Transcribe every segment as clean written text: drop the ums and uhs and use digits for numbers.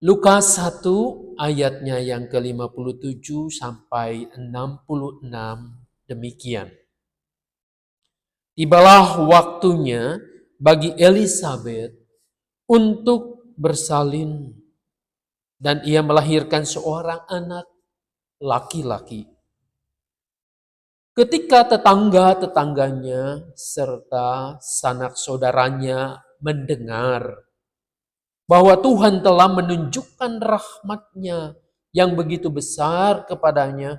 Lukas 1 ayatnya yang ke-57 sampai 66 demikian. Tibalah waktunya bagi Elizabeth untuk bersalin dan ia melahirkan seorang anak laki-laki. Ketika tetangga-tetangganya serta sanak saudaranya mendengar bahwa Tuhan telah menunjukkan rahmat-Nya yang begitu besar kepadanya,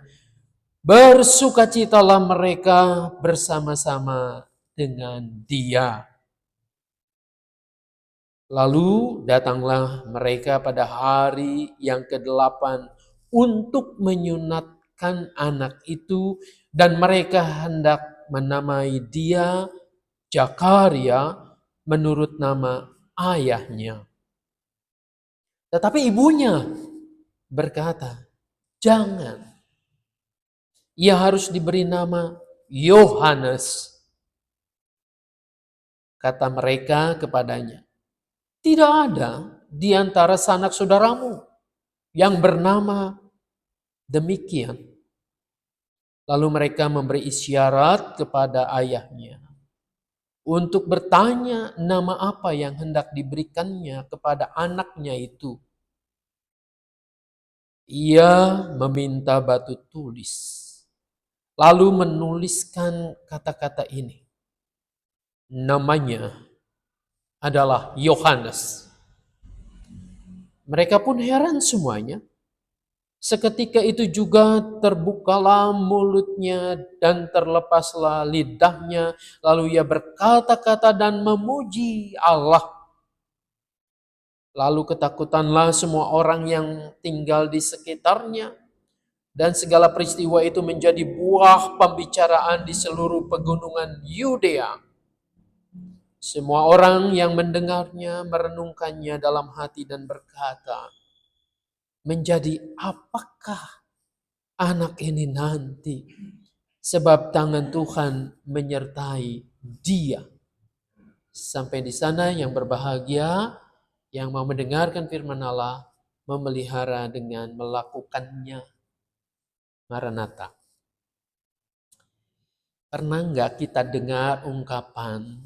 bersukacitalah mereka bersama-sama dengan dia. Lalu datanglah mereka pada hari yang ke-8 untuk menyunatkan anak itu, dan mereka hendak menamai dia Zakaria menurut nama ayahnya. Tetapi ibunya berkata, jangan. Ia harus diberi nama Yohanes. Kata mereka kepadanya, tidak ada di antara sanak saudaramu yang bernama demikian. Lalu mereka memberi isyarat kepada ayahnya untuk bertanya nama apa yang hendak diberikannya kepada anaknya itu. Ia meminta batu tulis, lalu menuliskan kata-kata ini. Namanya adalah Yohanes. Mereka pun heran semuanya. Seketika itu juga terbukalah mulutnya dan terlepaslah lidahnya. Lalu ia berkata-kata dan memuji Allah. Lalu ketakutanlah semua orang yang tinggal di sekitarnya. Dan segala peristiwa itu menjadi buah pembicaraan di seluruh pegunungan Yudea. Semua orang yang mendengarnya merenungkannya dalam hati dan berkata, menjadi apakah anak ini nanti? Sebab tangan Tuhan menyertai dia. Sampai di sana yang berbahagia, yang mau mendengarkan firman Allah, memelihara dengan melakukannya. Maranatha. Pernah nggak kita dengar ungkapan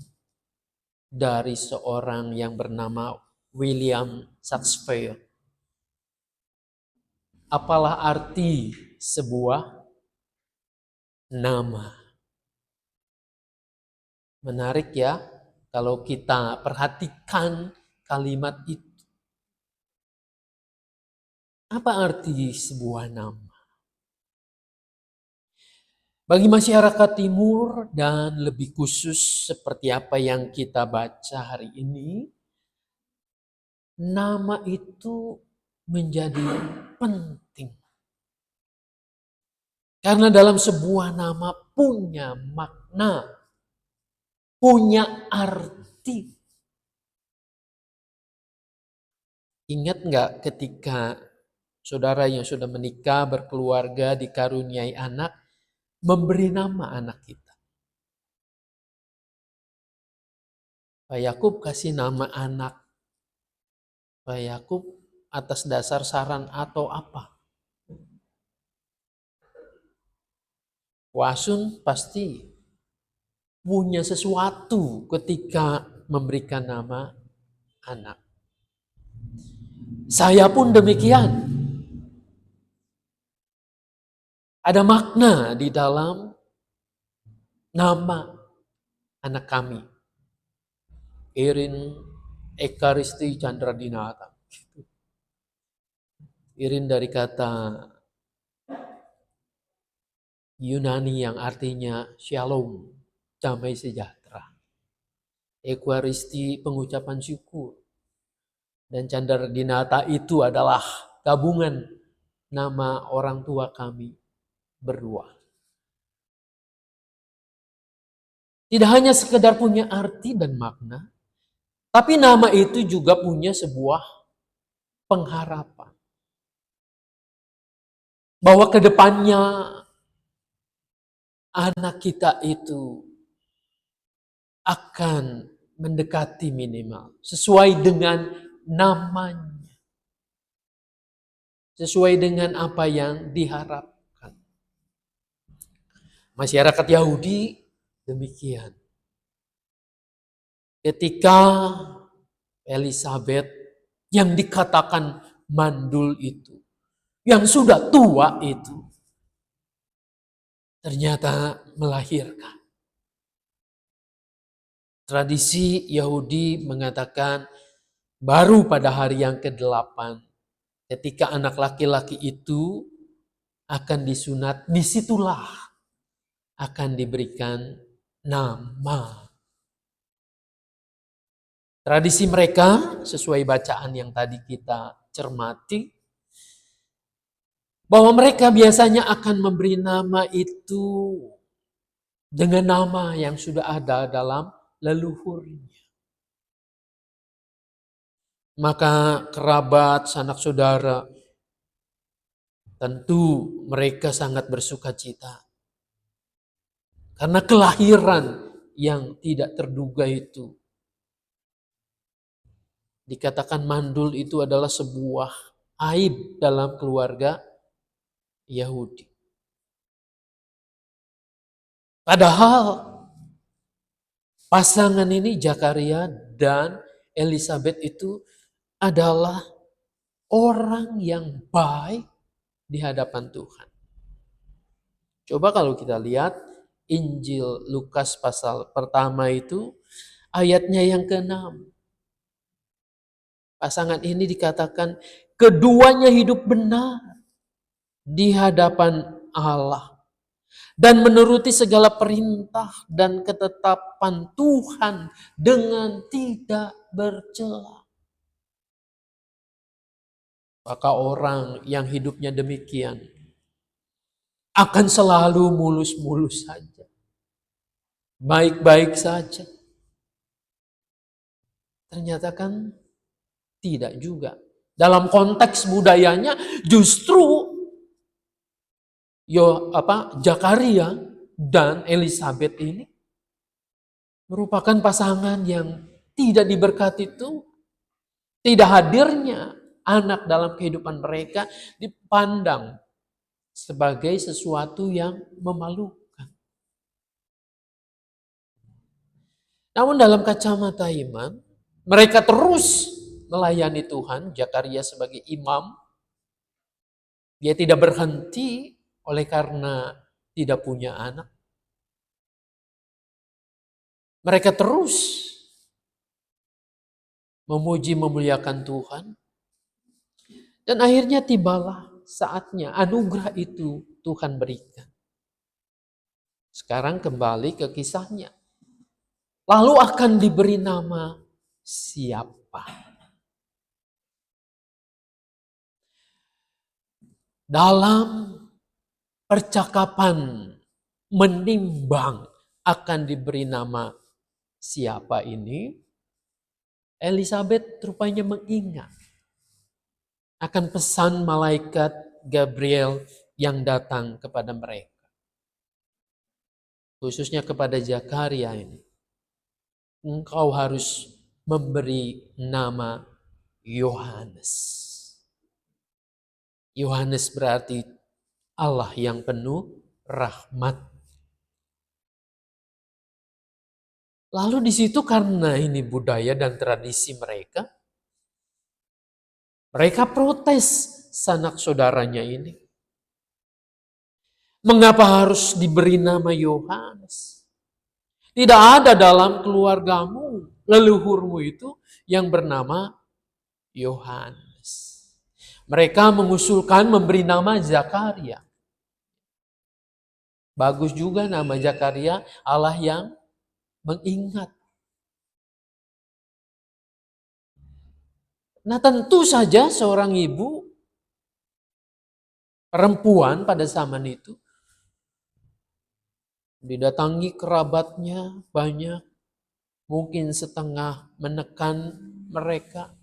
dari seorang yang bernama William Shakespeare? Apalah arti sebuah nama? Menarik ya, kalau kita perhatikan kalimat itu. Apa arti sebuah nama? Bagi masyarakat timur dan lebih khusus seperti apa yang kita baca hari ini, nama itu menjadi penting. Karena dalam sebuah nama punya makna, punya arti. Ingat nggak ketika saudara yang sudah menikah, berkeluarga, dikaruniai anak, memberi nama anak kita? Pak Yakub kasih nama anak Pak Yakub atas dasar saran atau apa? Wasun pasti punya sesuatu ketika memberikan nama anak. Saya pun demikian. Ada makna di dalam nama anak kami. Irin Ekaristi Chandra Dinata. Irin dari kata Yunani yang artinya shalom, damai sejahtera. Ekaristi pengucapan syukur. Dan Chandra Dinata itu adalah gabungan nama orang tua kami berdua. Tidak hanya sekedar punya arti dan makna, tapi nama itu juga punya sebuah pengharapan. Bahwa ke depannya anak kita itu akan mendekati minimal sesuai dengan namanya. sesuai dengan apa yang diharapkan. Masyarakat Yahudi demikian. Ketika Elizabeth yang dikatakan mandul itu, yang sudah tua itu, ternyata melahirkan. Tradisi Yahudi mengatakan baru pada hari yang ke-8 ketika anak laki-laki itu akan disunat, disitulah akan diberikan nama. Tradisi mereka sesuai bacaan yang tadi kita cermati, bahwa mereka biasanya akan memberi nama itu dengan nama yang sudah ada dalam leluhurnya. Maka kerabat, sanak saudara, tentu mereka sangat bersuka cita. Karena kelahiran yang tidak terduga itu. Dikatakan mandul itu adalah sebuah aib dalam keluarga Yahudi. Padahal pasangan ini Zakaria dan Elizabeth itu adalah orang yang baik di hadapan Tuhan. Coba kalau kita lihat Injil Lukas pasal pertama itu ayatnya yang ke-6. Pasangan ini dikatakan keduanya hidup benar di hadapan Allah dan menuruti segala perintah dan ketetapan Tuhan dengan tidak bercela. Maka orang yang hidupnya demikian akan selalu mulus-mulus saja. Baik-baik saja. Ternyata kan tidak juga. Dalam konteks budayanya justru Zakaria dan Elizabeth ini merupakan pasangan yang tidak diberkati itu. Tidak hadirnya anak dalam kehidupan mereka dipandang sebagai sesuatu yang memalukan. Namun dalam kacamata iman, mereka terus melayani Tuhan. Zakaria sebagai imam, dia tidak berhenti oleh karena tidak punya anak. Mereka terus memuji memuliakan Tuhan. Dan akhirnya tibalah saatnya anugerah itu Tuhan berikan. Sekarang kembali ke kisahnya. Lalu akan diberi nama siapa? Dalam percakapan menimbang akan diberi nama siapa ini, Elizabeth rupanya mengingat akan pesan malaikat Gabriel yang datang kepada mereka. Khususnya kepada Zakaria ini. Engkau harus memberi nama Yohanes. Yohanes berarti Allah yang penuh rahmat. Lalu di situ karena ini budaya dan tradisi mereka protes sanak saudaranya ini. Mengapa harus diberi nama Yohanes? Tidak ada dalam keluargamu, leluhurmu itu yang bernama Yohanes. Mereka mengusulkan memberi nama Zakaria. Bagus juga nama Zakaria, Allah yang mengingat. Nah tentu saja seorang ibu perempuan pada zaman itu didatangi kerabatnya banyak, mungkin setengah menekan mereka,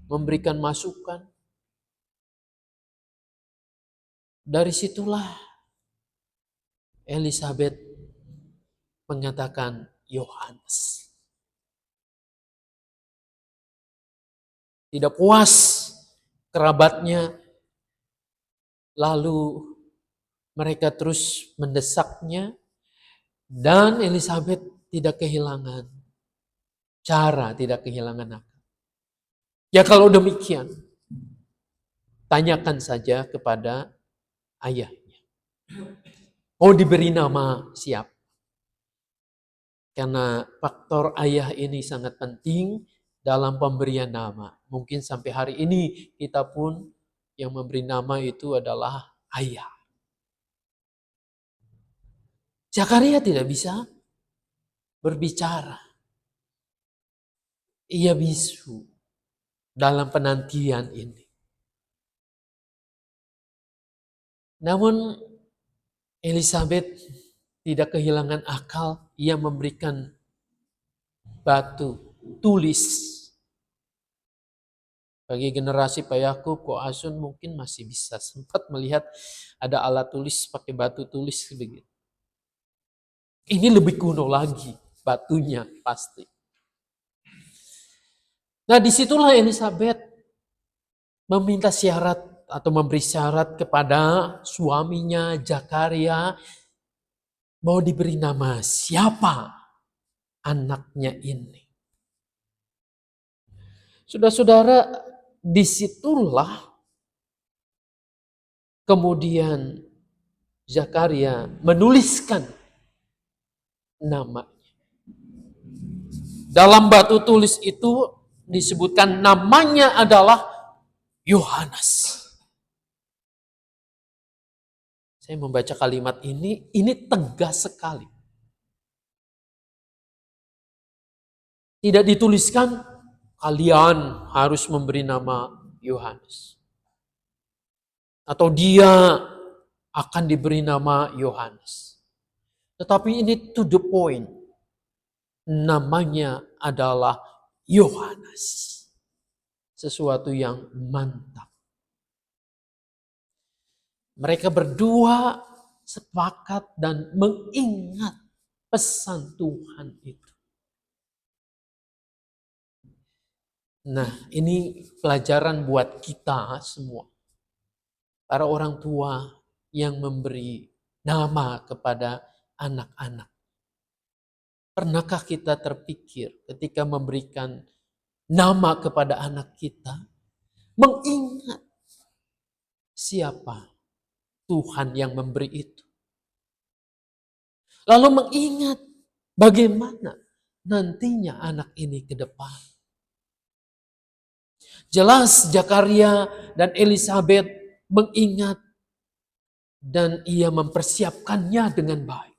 memberikan masukan. Dari situlah Elizabeth mengatakan Yohanes. Tidak puas kerabatnya Lalu mereka terus mendesaknya dan Elizabeth tidak kehilangan cara, tidak kehilangan akal. Ya kalau demikian, tanyakan saja kepada ayahnya. Mau diberi nama siapa? Karena faktor ayah ini sangat penting dalam pemberian nama. Mungkin sampai hari ini kita pun yang memberi nama itu adalah ayah. Zakaria tidak bisa berbicara. Ia bisu dalam penantian ini. Namun Elizabeth tidak kehilangan akal. Ia memberikan batu tulis. Bagi generasi Pak Yakub, Ko Asun mungkin masih bisa sempat melihat ada alat tulis pakai batu tulis begitu. Ini lebih kuno lagi batunya pasti. Nah disitulah Elizabeth meminta syarat atau memberi syarat kepada suaminya Zakaria, mau diberi nama siapa anaknya ini. Saudara-saudara, disitulah kemudian Zakaria menuliskan namanya. Dalam batu tulis itu disebutkan namanya adalah Yohanes. Saya membaca kalimat ini tegas sekali. Tidak dituliskan kalian harus memberi nama Yohanes. Atau dia akan diberi nama Yohanes. Tetapi ini to the point. Namanya adalah Yohanes. Sesuatu yang mantap. Mereka berdua sepakat dan mengingat pesan Tuhan itu. Nah, ini pelajaran buat kita semua. Para orang tua yang memberi nama kepada anak-anak. Pernahkah kita terpikir ketika memberikan nama kepada anak kita, mengingat siapa Tuhan yang memberi itu? Lalu mengingat bagaimana nantinya anak ini ke depan. Jelas Zakaria dan Elizabeth mengingat dan ia mempersiapkannya dengan baik.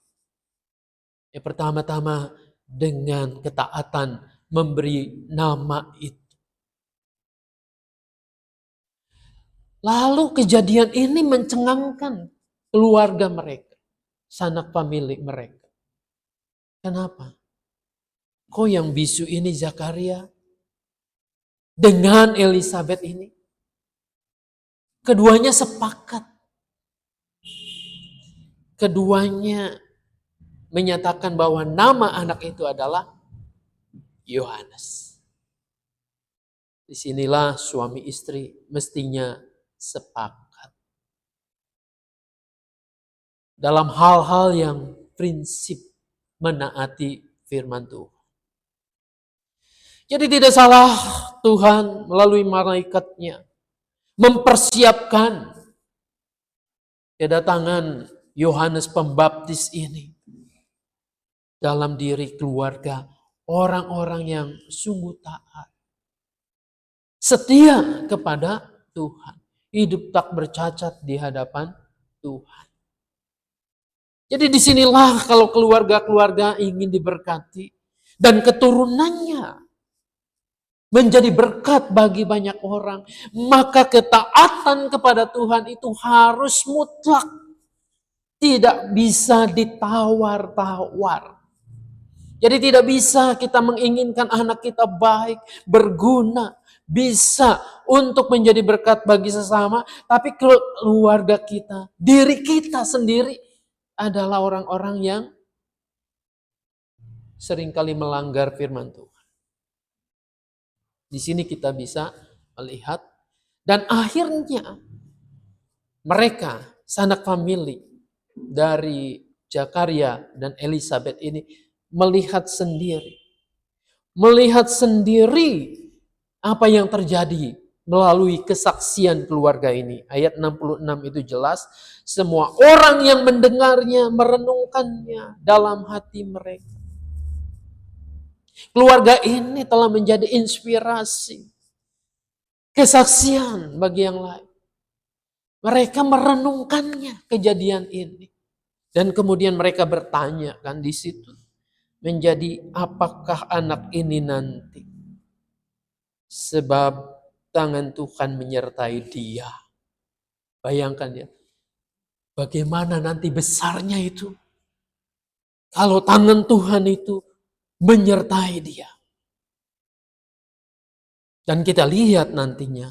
Yang pertama-tama dengan ketaatan memberi nama itu. Lalu kejadian ini mencengangkan keluarga mereka, sanak famili mereka. Kenapa? Kok yang bisu ini Zakaria dengan Elizabeth ini? Keduanya sepakat. Keduanya menyatakan bahwa nama anak itu adalah Yohanes. Disinilah suami istri mestinya sepakat. Dalam hal-hal yang prinsip menaati firman Tuhan. Jadi tidak salah Tuhan melalui malaikatnya mempersiapkan kedatangan Yohanes Pembaptis ini dalam diri keluarga orang-orang yang sungguh taat. Setia kepada Tuhan. Hidup tak bercacat di hadapan Tuhan. Jadi disinilah kalau keluarga-keluarga ingin diberkati dan keturunannya menjadi berkat bagi banyak orang, maka ketaatan kepada Tuhan itu harus mutlak. Tidak bisa ditawar-tawar. Jadi tidak bisa kita menginginkan anak kita baik, berguna, bisa untuk menjadi berkat bagi sesama, tapi keluarga kita, diri kita sendiri adalah orang-orang yang seringkali melanggar firman Tuhan. Di sini kita bisa melihat dan akhirnya Mereka, sanak famili dari Zakaria dan Elizabeth ini melihat sendiri. Melihat sendiri apa yang terjadi melalui kesaksian keluarga ini. Ayat 66 itu jelas, semua orang yang mendengarnya merenungkannya dalam hati mereka. Keluarga ini telah menjadi inspirasi, kesaksian bagi yang lain. Mereka merenungkannya kejadian ini. Dan kemudian mereka bertanya kan di situ. Menjadi apakah anak ini nanti? Sebab tangan Tuhan menyertai dia. Bayangkan ya. Bagaimana nanti besarnya itu. Kalau tangan Tuhan itu menyertai dia. Dan kita lihat nantinya.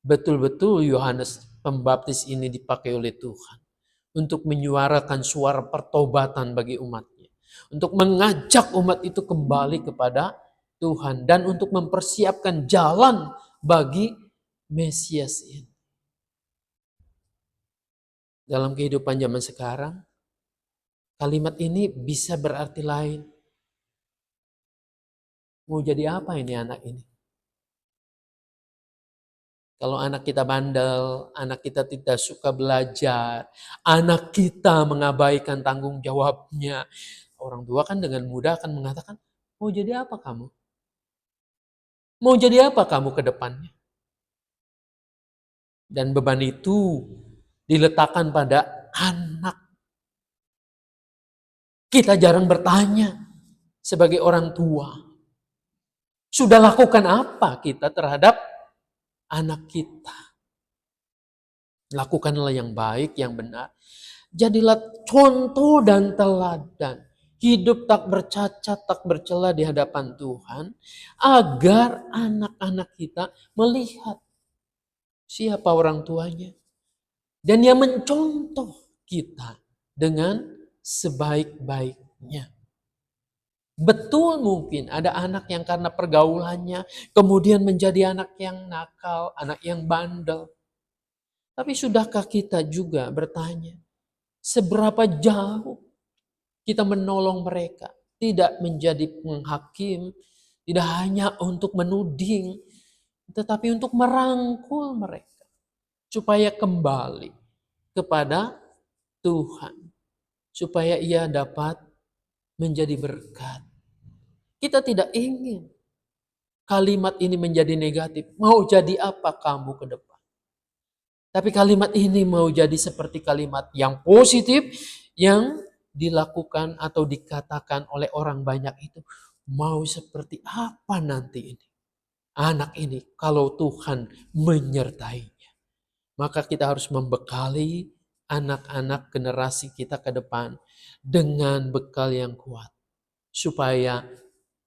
Betul-betul Yohanes Pembaptis ini dipakai oleh Tuhan. Untuk menyuarakan suara pertobatan bagi umatnya. Untuk mengajak umat itu kembali kepada Tuhan. Dan untuk mempersiapkan jalan bagi Mesias ini. Dalam kehidupan zaman sekarang, kalimat ini bisa berarti lain. Mau jadi apa ini anak ini? Kalau anak kita bandel, anak kita tidak suka belajar, anak kita mengabaikan tanggung jawabnya. Orang tua kan dengan mudah akan mengatakan, mau jadi apa kamu? Mau jadi apa kamu ke depannya? Dan beban itu diletakkan pada anak. Kita jarang bertanya sebagai orang tua. Sudah lakukan apa kita terhadap anak kita? Lakukanlah yang baik, yang benar. Jadilah contoh dan teladan. Hidup tak bercacat, tak bercela di hadapan Tuhan. Agar anak-anak kita melihat siapa orang tuanya. Dan yang mencontoh kita dengan sebaik-baiknya. Betul mungkin ada anak yang karena pergaulannya kemudian menjadi anak yang nakal, anak yang bandel. Tapi sudahkah kita juga bertanya, seberapa jauh kita menolong mereka? Tidak menjadi penghakim, tidak hanya untuk menuding, tetapi untuk merangkul mereka. Supaya kembali kepada Tuhan. Supaya ia dapat menjadi berkat. Kita tidak ingin kalimat ini menjadi negatif. Mau jadi apa kamu ke depan? Tapi kalimat ini mau jadi seperti kalimat yang positif yang dilakukan atau dikatakan oleh orang banyak itu. Mau seperti apa nanti ini? Anak ini kalau Tuhan menyertainya. Maka kita harus membekali anak-anak generasi kita ke depan dengan bekal yang kuat. Supaya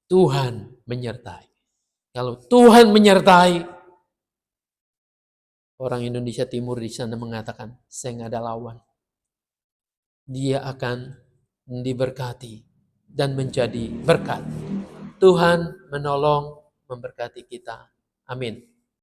Tuhan menyertai. Kalau Tuhan menyertai, orang Indonesia Timur di sana mengatakan, saya nggak ada lawan. Dia akan diberkati dan menjadi berkat. Tuhan menolong, memberkati kita. Amin.